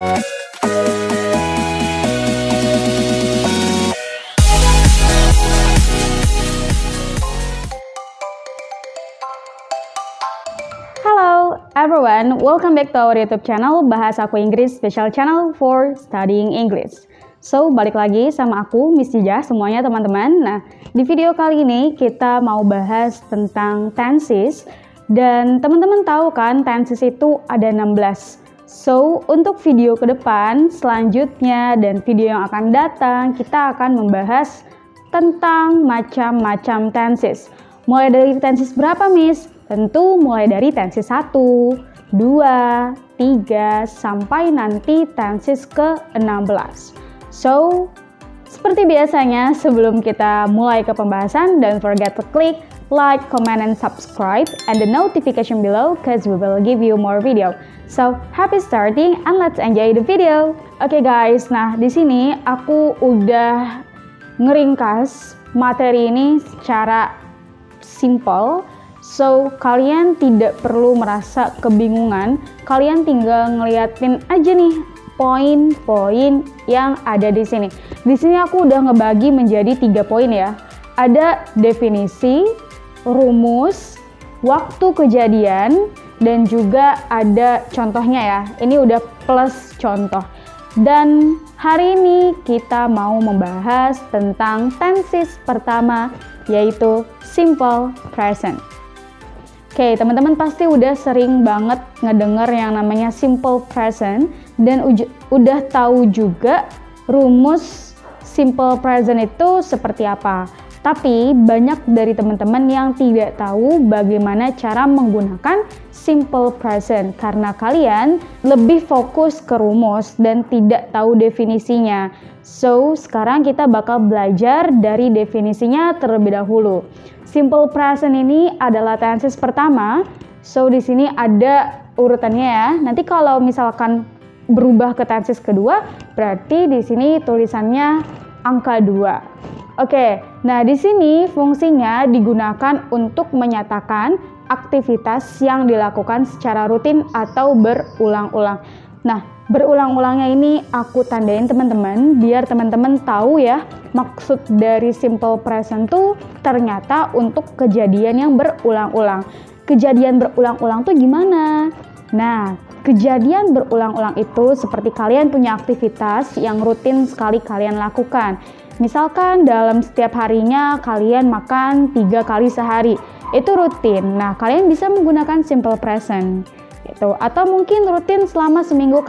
Hello everyone, welcome back to our YouTube channel Bahasa Aku Inggris, special channel for studying English. So, balik lagi sama aku, Miss Jijah, semuanya teman-teman. Nah, di video kali ini kita mau bahas tentang tenses. Dan teman-teman tahu kan, tenses itu ada 16. So, untuk video ke depan selanjutnya dan video yang akan datang, kita akan membahas tentang macam-macam tenses. Mulai dari tenses berapa, Miss? Tentu mulai dari tenses 1, 2, 3, sampai nanti tenses ke-16. So, seperti biasanya sebelum kita mulai ke pembahasan, don't forget to click like, comment, and subscribe, and the notification below cause we will give you more video. So, happy starting and let's enjoy the video. Oke guys, nah di sini aku udah ngeringkas materi ini secara simple. So, kalian tidak perlu merasa kebingungan, kalian tinggal ngeliatin aja nih poin-poin yang ada di sini. Di sini aku udah ngebagi menjadi 3 poin ya. Ada definisi, rumus, waktu kejadian, dan juga ada contohnya ya. Ini udah plus contoh. Dan hari ini kita mau membahas tentang tenses pertama, yaitu simple present. Oke, teman-teman pasti udah sering banget ngedenger yang namanya simple present dan udah tahu juga rumus simple present itu seperti apa. Tapi banyak dari teman-teman yang tidak tahu bagaimana cara menggunakan simple present karena kalian lebih fokus ke rumus dan tidak tahu definisinya. So, sekarang kita bakal belajar dari definisinya terlebih dahulu. Simple present ini adalah tenses pertama. So, di sini ada urutannya ya. Nanti kalau misalkan berubah ke tenses kedua, berarti di sini tulisannya angka 2. Oke, nah di sini fungsinya digunakan untuk menyatakan aktivitas yang dilakukan secara rutin atau berulang-ulang. Nah, berulang-ulangnya ini aku tandain teman-teman, biar teman-teman tahu ya, maksud dari simple present tuh ternyata untuk kejadian yang berulang-ulang. Kejadian berulang-ulang tuh gimana? Nah, kejadian berulang-ulang itu seperti kalian punya aktivitas yang rutin sekali kalian lakukan. Misalkan dalam setiap harinya kalian makan 3 kali sehari, itu rutin. Nah, kalian bisa menggunakan simple present. Gitu. Atau mungkin rutin selama seminggu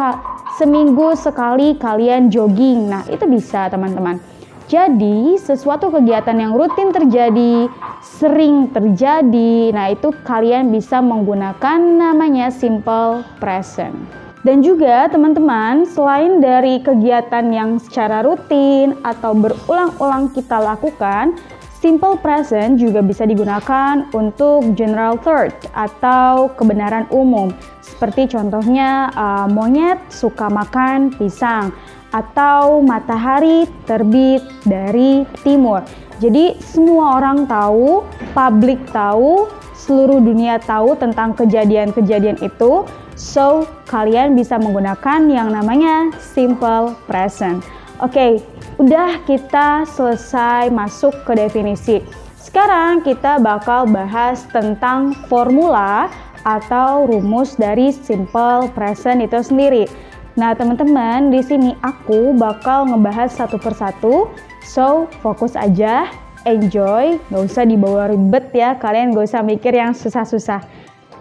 sekali kalian jogging. Nah, itu bisa teman-teman. Jadi, sesuatu kegiatan yang rutin terjadi, sering terjadi, nah itu kalian bisa menggunakan namanya simple present. Dan juga teman-teman, selain dari kegiatan yang secara rutin atau berulang-ulang kita lakukan, simple present juga bisa digunakan untuk general truth atau kebenaran umum. Seperti contohnya monyet suka makan pisang atau matahari terbit dari timur. Jadi semua orang tahu, publik tahu, seluruh dunia tahu tentang kejadian-kejadian itu. So, kalian bisa menggunakan yang namanya simple present. Oke, udah kita selesai masuk ke definisi. Sekarang kita bakal bahas tentang formula atau rumus dari simple present itu sendiri. Nah, teman-teman, di sini aku bakal ngebahas satu persatu. So, fokus aja, enjoy, gak usah dibawa ribet ya. Kalian gak usah mikir yang susah-susah.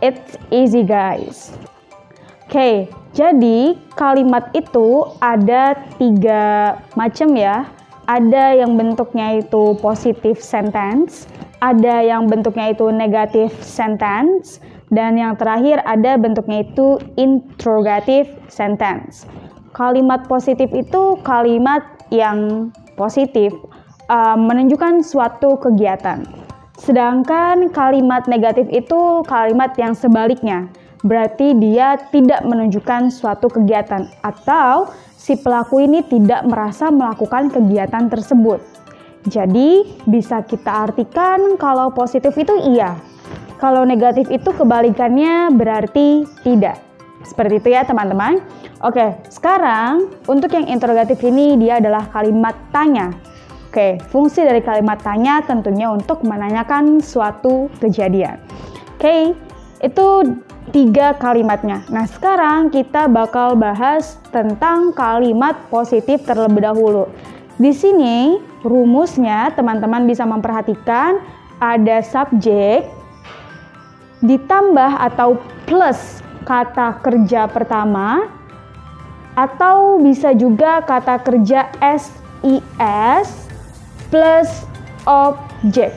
It's easy, guys. Oke, jadi kalimat itu ada 3 macam ya. Ada yang bentuknya itu positive sentence, ada yang bentuknya itu negative sentence, dan yang terakhir ada bentuknya itu interrogative sentence. Kalimat positif itu kalimat yang positif, menunjukkan suatu kegiatan. Sedangkan kalimat negatif itu kalimat yang sebaliknya. Berarti dia tidak menunjukkan suatu kegiatan atau si pelaku ini tidak merasa melakukan kegiatan tersebut. Jadi bisa kita artikan kalau positif itu iya. Kalau negatif itu kebalikannya berarti tidak. Seperti itu ya teman-teman. Oke, sekarang untuk yang interrogatif ini dia adalah kalimat tanya. Oke, fungsi dari kalimat tanya tentunya untuk menanyakan suatu kejadian. Oke, itu 3 kalimatnya. Nah, sekarang kita bakal bahas tentang kalimat positif terlebih dahulu. Di sini rumusnya teman-teman bisa memperhatikan ada subjek ditambah atau plus kata kerja pertama, atau bisa juga kata kerja SIS plus objek.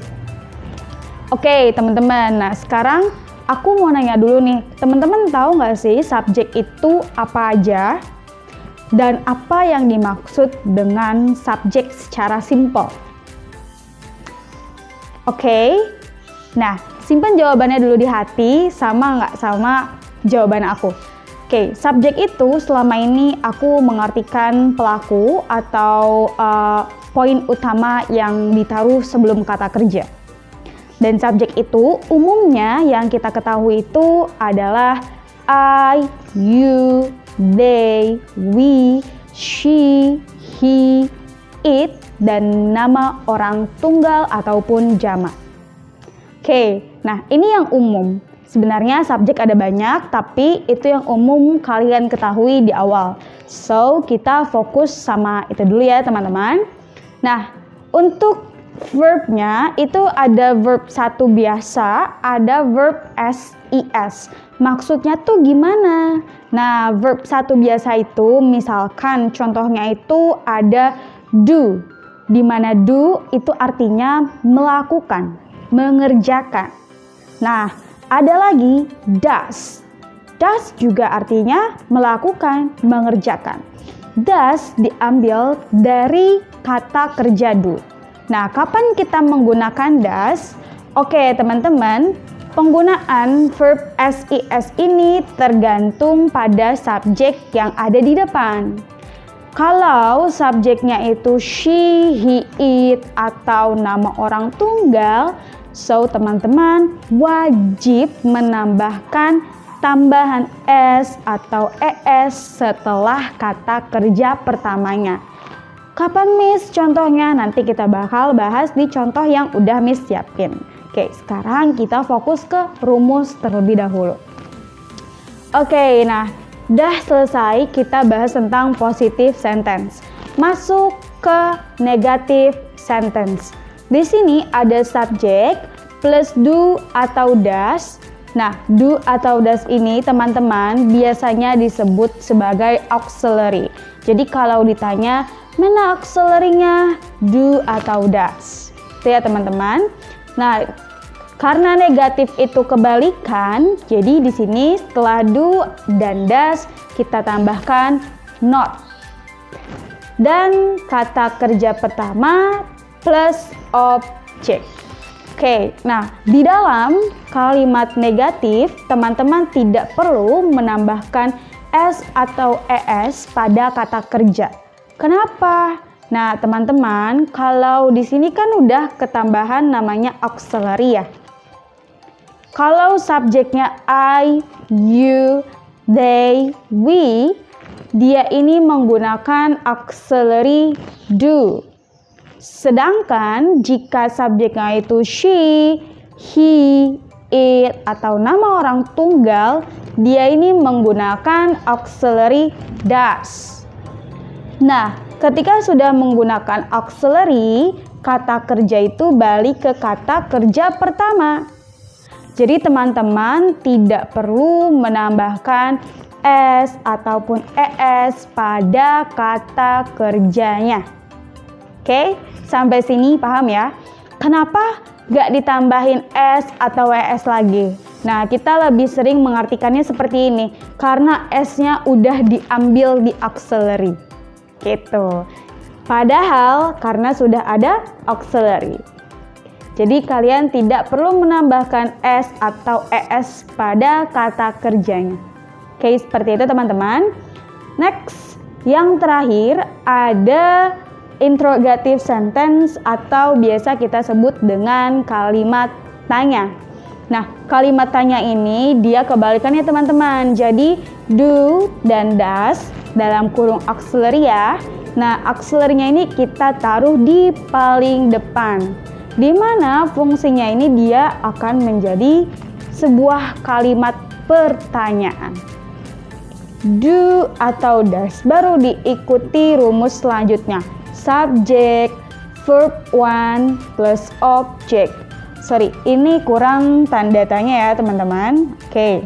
Oke teman-teman, nah sekarang aku mau nanya dulu nih, teman-teman tahu nggak sih subjek itu apa aja? Dan apa yang dimaksud dengan subjek secara simpel? Oke, nah simpan jawabannya dulu di hati, sama nggak sama jawaban aku. Oke, subjek itu selama ini aku mengartikan pelaku atau poin utama yang ditaruh sebelum kata kerja. Dan subjek itu umumnya yang kita ketahui itu adalah I, you, they, we, she, he, it, dan nama orang tunggal ataupun jamak. Oke, nah ini yang umum. Sebenarnya subjek ada banyak, tapi itu yang umum kalian ketahui di awal. So, kita fokus sama itu dulu ya teman-teman. Nah, untuk verbnya itu ada verb 1 biasa, ada verb SIS. Maksudnya tuh gimana? Nah, verb 1 biasa itu misalkan contohnya itu ada do, di mana do itu artinya melakukan, mengerjakan. Nah, ada lagi does. Does juga artinya melakukan, mengerjakan. Does diambil dari kata kerja do. Nah, kapan kita menggunakan does? Oke, teman-teman, penggunaan verb SIS ini tergantung pada subjek yang ada di depan. Kalau subjeknya itu she, he, it, atau nama orang tunggal, so teman-teman wajib menambahkan tambahan s atau es setelah kata kerja pertamanya. Kapan Miss contohnya? Nanti kita bakal bahas di contoh yang udah Miss siapin. Oke, sekarang kita fokus ke rumus terlebih dahulu. Oke, nah udah selesai kita bahas tentang positive sentence. Masuk ke negative sentence. Di sini ada subjek plus do atau does. Nah, do atau does ini teman-teman biasanya disebut sebagai auxiliary. Jadi kalau ditanya mana auxiliary-nya, do atau does. Itu ya teman-teman. Nah, karena negatif itu kebalikan, jadi di sini setelah do dan does kita tambahkan not. Dan kata kerja pertama plus objek. Oke, nah di dalam kalimat negatif teman-teman tidak perlu menambahkan s atau es pada kata kerja. Kenapa? Nah, teman-teman, kalau di sini kan udah ketambahan namanya auxiliary ya. Kalau subjeknya I, you, they, we, dia ini menggunakan auxiliary do. Sedangkan jika subjeknya itu she, he, it, atau nama orang tunggal, dia ini menggunakan auxiliary does. Nah, ketika sudah menggunakan auxiliary, kata kerja itu balik ke kata kerja pertama. Jadi teman-teman tidak perlu menambahkan s ataupun es pada kata kerjanya. Oke, sampai sini paham ya? Kenapa gak ditambahin s atau es lagi? Nah, kita lebih sering mengartikannya seperti ini. Karena s-nya udah diambil di auxiliary. Gitu. Padahal karena sudah ada auxiliary. Jadi kalian tidak perlu menambahkan s atau es pada kata kerjanya. Oke, seperti itu teman-teman. Next, yang terakhir ada interrogative sentence atau biasa kita sebut dengan kalimat tanya. Nah, kalimat tanya ini dia kebalikannya teman-teman. Jadi do dan does dalam kurung auxiliary ya. Nah, auxiliary-nya ini kita taruh di paling depan. Di mana fungsinya ini dia akan menjadi sebuah kalimat pertanyaan. Do atau does baru diikuti rumus selanjutnya. Subject, verb one plus object. Sorry, ini kurang tanda tanya ya teman-teman. Oke.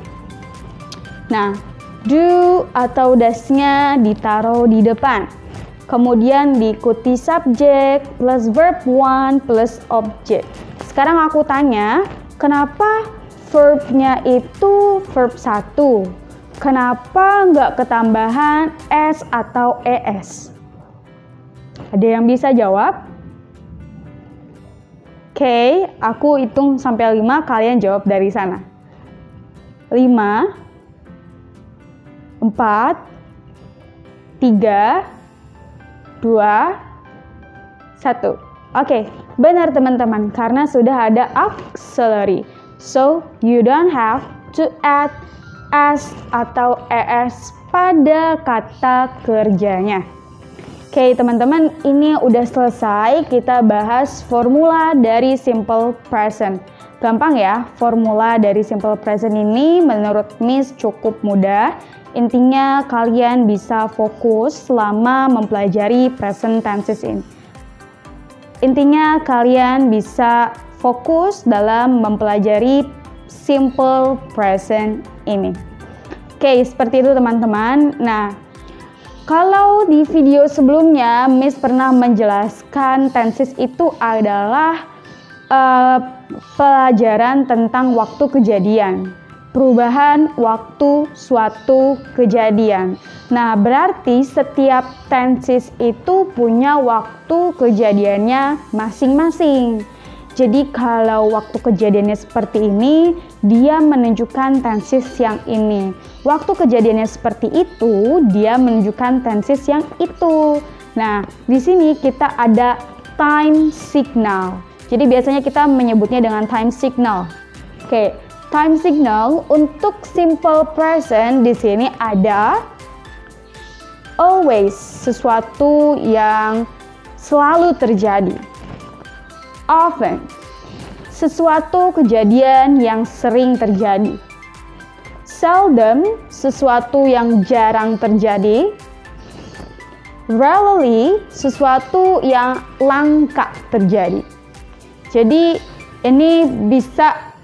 Nah, do atau does-nya ditaruh di depan. Kemudian diikuti subject plus verb one plus object. Sekarang aku tanya, kenapa verb-nya itu verb 1? Kenapa nggak ketambahan S atau ES? Ada yang bisa jawab? Oke, aku hitung sampai 5, kalian jawab dari sana. 5, 4, 3, 2, 1. Oke, benar teman-teman, karena sudah ada auxiliary. So, you don't have to add S atau ES pada kata kerjanya. Oke teman-teman, ini udah selesai kita bahas formula dari simple present. Gampang ya, formula dari simple present ini menurut Miss cukup mudah. Intinya kalian bisa fokus selama mempelajari present tenses ini. Intinya kalian bisa fokus dalam mempelajari simple present ini. Oke, seperti itu teman-teman. Nah, kalau di video sebelumnya Miss pernah menjelaskan tenses itu adalah pelajaran tentang waktu kejadian, perubahan waktu suatu kejadian. Nah, berarti setiap tenses itu punya waktu kejadiannya masing-masing. Jadi kalau waktu kejadiannya seperti ini, dia menunjukkan tenses yang ini. Waktu kejadiannya seperti itu, dia menunjukkan tenses yang itu. Nah, di sini kita ada time signal. Jadi biasanya kita menyebutnya dengan time signal. Oke, time signal untuk simple present di sini ada always, sesuatu yang selalu terjadi. Often, sesuatu kejadian yang sering terjadi. Seldom, sesuatu yang jarang terjadi. Rarely, sesuatu yang langka terjadi. Jadi, ini bisa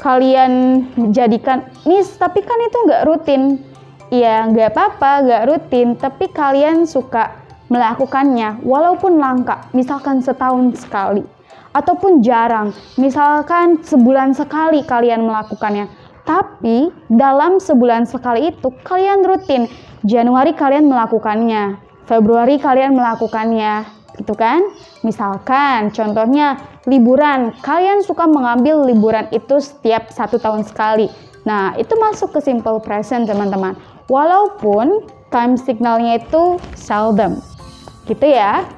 kalian jadikan, Miss, tapi kan itu nggak rutin. Ya, nggak apa-apa, nggak rutin, tapi kalian suka melakukannya, walaupun langka, misalkan setahun sekali. Ataupun jarang, misalkan sebulan sekali kalian melakukannya. Tapi dalam sebulan sekali itu kalian rutin. Januari kalian melakukannya, Februari kalian melakukannya, gitu kan? Misalkan contohnya liburan, kalian suka mengambil liburan itu setiap 1 tahun sekali. Nah, itu masuk ke simple present teman-teman. Walaupun time signalnya itu seldom, gitu ya.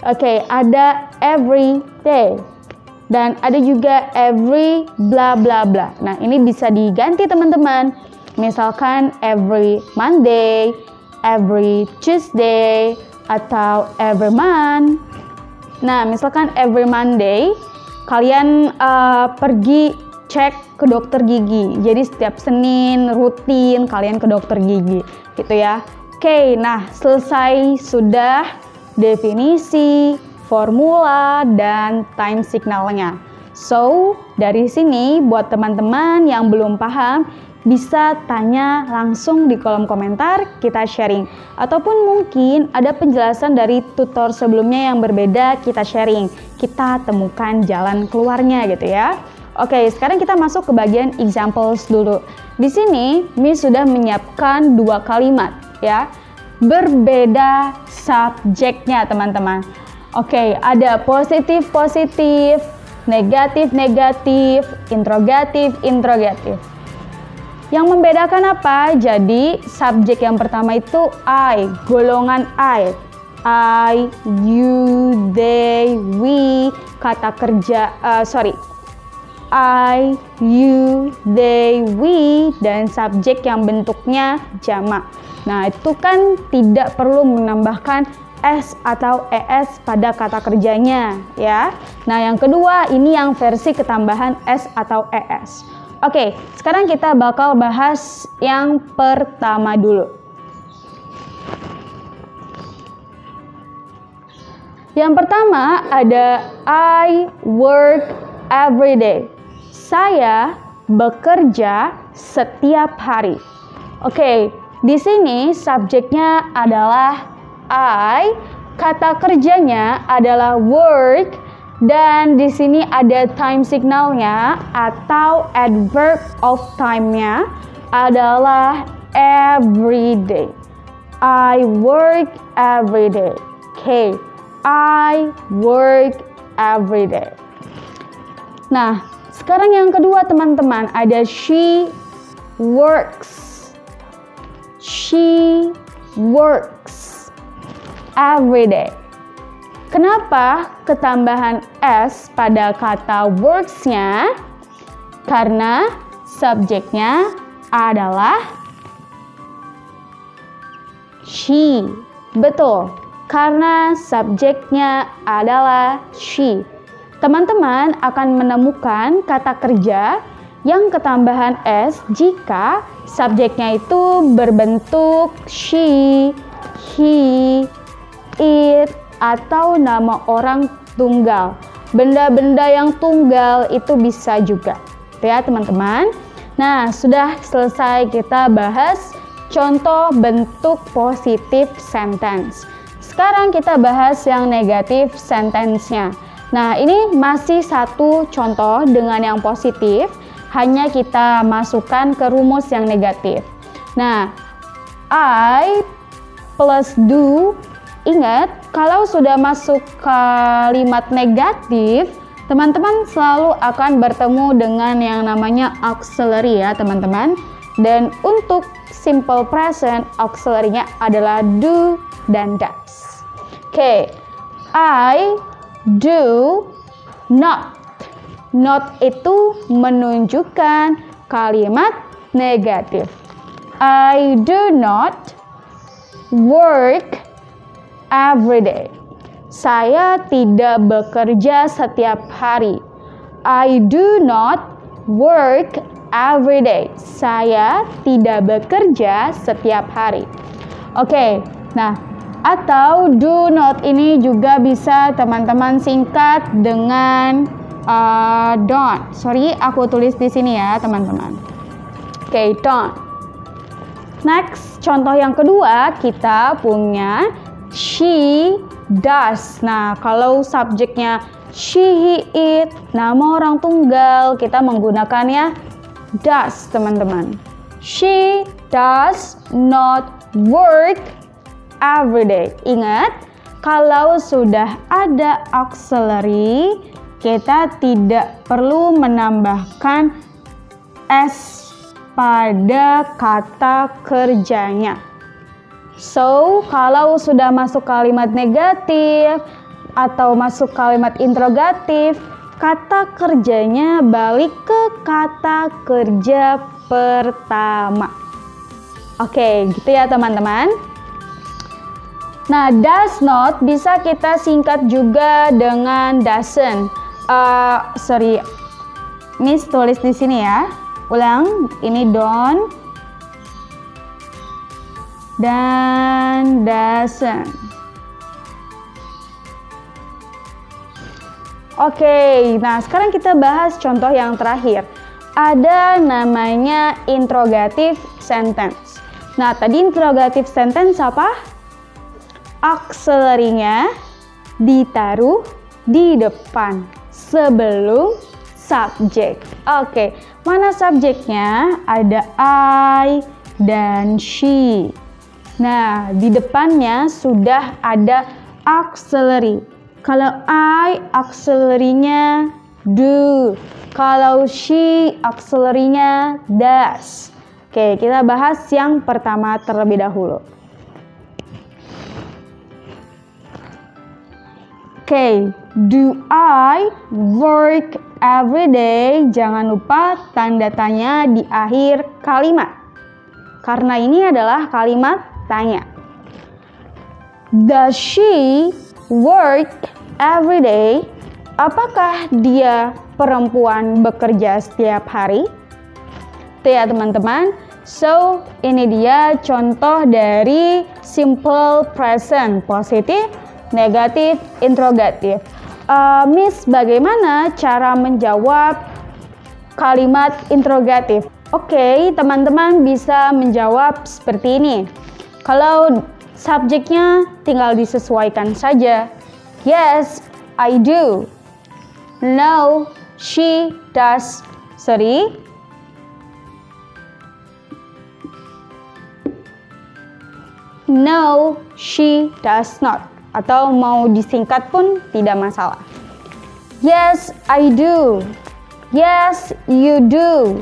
Oke, ada every day dan ada juga every bla bla bla. Nah, ini bisa diganti teman-teman. Misalkan every Monday, every Tuesday, atau every month. Nah, misalkan every Monday kalian pergi cek ke dokter gigi. Jadi setiap Senin rutin kalian ke dokter gigi, gitu ya. Oke, nah selesai sudah definisi, formula, dan time signalnya. So, dari sini buat teman-teman yang belum paham, bisa tanya langsung di kolom komentar, kita sharing. Ataupun mungkin ada penjelasan dari tutor sebelumnya yang berbeda, kita sharing. Kita temukan jalan keluarnya gitu ya. Oke, sekarang kita masuk ke bagian examples dulu. Di sini, Miss sudah menyiapkan 2 kalimat ya. Berbeda subjeknya teman-teman. Oke, ada positif-positif, negatif-negatif, interrogatif-interrogatif. Yang membedakan apa? Jadi subjek yang pertama itu I, golongan I. I, you, they, we, kata kerja, I, you, they, we, dan subjek yang bentuknya jamak. Nah, itu kan tidak perlu menambahkan s atau es pada kata kerjanya, ya. Nah, yang kedua ini yang versi ketambahan s atau es. Oke, sekarang kita bakal bahas yang pertama dulu. Yang pertama ada I work every day. Saya bekerja setiap hari. Oke, di sini subjeknya adalah I, kata kerjanya adalah work, dan di sini ada time signalnya atau adverb of time-nya adalah every day. I work every day. Oke, I work every day. Nah, sekarang yang kedua teman-teman ada she works. She works every day. Kenapa ketambahan s pada kata works-nya? Karena subjeknya adalah she. Betul, karena subjeknya adalah she. Teman-teman akan menemukan kata kerja yang ketambahan s jika subjeknya itu berbentuk she, he, it, atau nama orang tunggal. Benda-benda yang tunggal itu bisa juga, ya teman-teman. Nah, sudah selesai kita bahas contoh bentuk positif sentence. Sekarang kita bahas yang negatif sentence-nya. Nah, ini masih satu contoh dengan yang positif, hanya kita masukkan ke rumus yang negatif. Nah, I plus do, ingat kalau sudah masuk kalimat negatif, teman-teman selalu akan bertemu dengan yang namanya auxiliary ya teman-teman. Dan untuk simple present, auxiliary-nya adalah do dan does. Oke, I do not. Not itu menunjukkan kalimat negatif. I do not work every day. Saya tidak bekerja setiap hari. I do not work every day. Saya tidak bekerja setiap hari. Oke, nah, atau do not ini juga bisa teman-teman singkat dengan don't. Sorry, aku tulis di sini ya teman-teman. Oke, don't. Next, contoh yang kedua kita punya she does. Nah, kalau subjeknya she, he, it, nama orang tunggal, kita menggunakannya does, teman-teman. She does not work every day. Ingat, kalau sudah ada auxiliary, kita tidak perlu menambahkan s pada kata kerjanya. So, kalau sudah masuk kalimat negatif atau masuk kalimat interrogatif, kata kerjanya balik ke kata kerja pertama. Oke, gitu ya teman-teman. Nah, does not bisa kita singkat juga dengan doesn't. Miss tulis di sini ya. Ulang, ini don't dan doesn't. Oke, nah sekarang kita bahas contoh yang terakhir. Ada namanya interrogative sentence. Nah, tadi interrogative sentence apa? Auxiliary-nya ditaruh di depan sebelum subjek. Oke, mana subjeknya? Ada I dan she. Nah, di depannya sudah ada auxiliary. Kalau I, auxiliary-nya do. Kalau she, auxiliary-nya does. Oke, kita bahas yang pertama terlebih dahulu. Oke, do I work everyday, jangan lupa tanda tanya di akhir kalimat. Karena ini adalah kalimat tanya. Does she work every day? Apakah dia perempuan bekerja setiap hari? Itu ya teman-teman. So, ini dia contoh dari simple present, positif, negatif, interrogatif. Miss, bagaimana cara menjawab kalimat interrogatif? Oke, teman-teman bisa menjawab seperti ini. Kalau subjeknya tinggal disesuaikan saja. Yes, I do. No, she does. No, she does not. Atau mau disingkat pun tidak masalah. Yes, I do. Yes, you do.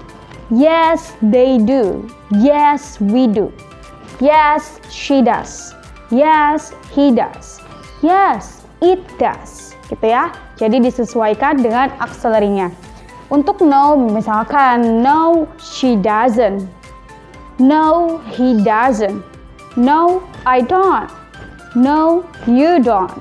Yes, they do. Yes, we do. Yes, she does. Yes, he does. Yes, it does. Gitu ya. Jadi disesuaikan dengan akselerinya. Untuk no, misalkan no, she doesn't. No, he doesn't. No, I don't. No, you don't.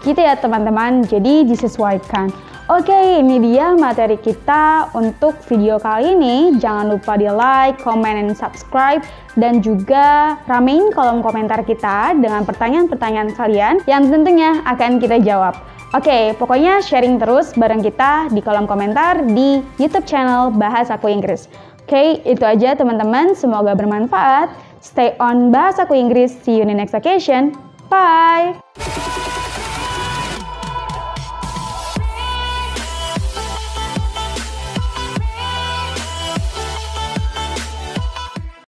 Gitu ya teman-teman, jadi disesuaikan. Oke, ini dia materi kita untuk video kali ini. Jangan lupa di like, comment, dan subscribe. Dan juga ramein kolom komentar kita dengan pertanyaan-pertanyaan kalian yang tentunya akan kita jawab. Oke, pokoknya sharing terus bareng kita di kolom komentar di YouTube channel Bahasaku Inggris. Oke, itu aja teman-teman. Semoga bermanfaat. Stay on Bahasaku Inggris. See you in the next occasion. Bye!